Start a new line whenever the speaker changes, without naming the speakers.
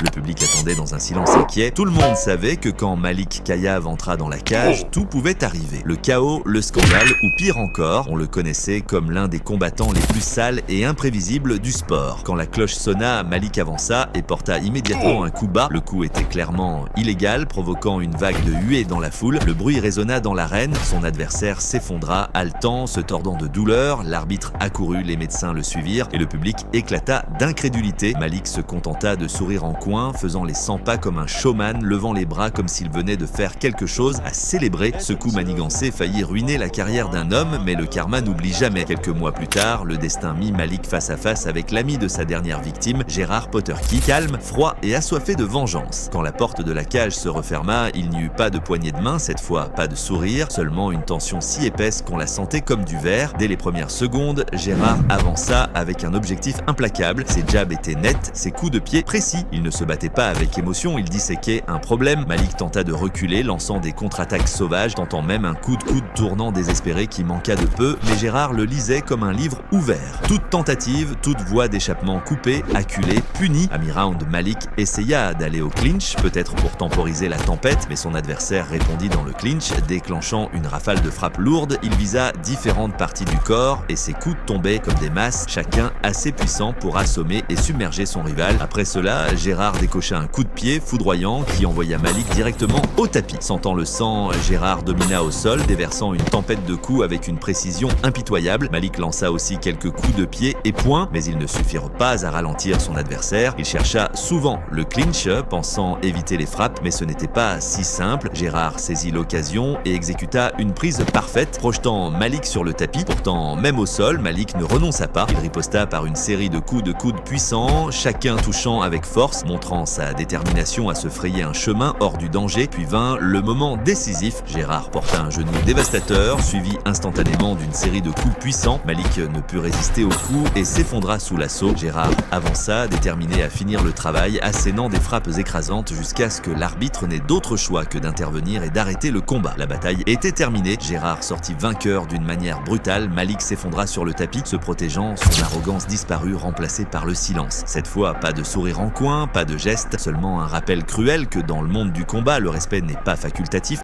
Le public attendait dans un silence inquiet. Tout le monde savait que quand Malik Kayave entra dans la cage, tout pouvait arriver. Le chaos, le scandale ou pire encore, on le connaissait comme l'un des combattants les plus sales et imprévisibles du sport. Quand la cloche sonna, Malik avança et porta immédiatement un coup bas. Le coup était clairement illégal, provoquant une vague de huées dans la foule. Le bruit résonna dans l'arène, son adversaire s'effondra, haletant, se tordant de douleur. L'arbitre accourut, les médecins le suivirent et le public éclata d'incrédulité. Malik se contenta de sourire en coin, faisant les 100 pas comme un showman, levant les bras comme s'il venait de faire quelque chose à célébrer. Ce coup manigancé faillit ruiner la carrière d'un homme, mais le karma n'oublie jamais. Quelques mois plus tard, le destin mit Malik face à face avec l'ami de sa dernière victime, Gerard Potterkey, calme, froid et assoiffé de vengeance. Quand la porte de la cage se referma, il n'y eut pas de poignée de main, cette fois pas de sourire, seulement une tension si épaisse qu'on la sentait comme du verre. Dès les premières secondes, Gerard avança avec un objectif implacable. Ses jabs étaient nets, ses coups de pied précis. Il ne se battait pas avec émotion, il disséquait un problème. Malik tenta de reculer, lançant des contre-attaques sauvages, tentant même un coup de coude tournant désespéré qui manqua de peu, mais Gerard le lisait comme un livre ouvert. Toute tentative, toute voie d'échappement coupée, acculée, punie. À mi-round, Malik essaya d'aller au clinch, peut-être pour temporiser la tempête, mais son adversaire répondit dans le clinch, déclenchant une rafale de frappes lourdes. Il visa différentes parties du corps et ses coups tombaient comme des masses, chacun assez puissant pour assommer et submerger son rival. Après cela, Gerard décocha un coup de pied foudroyant qui envoya Malik directement au tapis. Sentant le sang, Gerard domina au sol, déversant une tempête de coups avec une précision impitoyable. Malik lança aussi quelques coups de pied et poings, mais ils ne suffirent pas à ralentir son adversaire. Il chercha souvent le clinch, pensant éviter les frappes, mais ce n'était pas si simple. Gerard saisit l'occasion et exécuta une prise parfaite, projetant Malik sur le tapis. Pourtant, même au sol, Malik ne renonça pas. Il riposta par une série de coups de coude puissants, chacun touchant avec force, montrant sa détermination à se frayer un chemin hors du danger. Puis vint le moment décisif. Gerard porta un genou dévastateur, suivi instantanément d'une série de coups puissants. Malik ne put résister aux coups et s'effondra sous l'assaut. Gerard avança, déterminé à finir le travail, assénant des frappes écrasantes jusqu'à ce que l'arbitre n'ait d'autre choix que d'intervenir et d'arrêter le combat. La bataille était terminée. Gerard sortit vainqueur d'une manière brutale. Malik s'effondra sur le tapis, se protégeant, son arrogance disparut, remplacée par le silence. Cette fois, pas de sourire en coin, pas de geste, seulement un rappel cruel que dans le monde du combat, le respect n'est pas facultatif.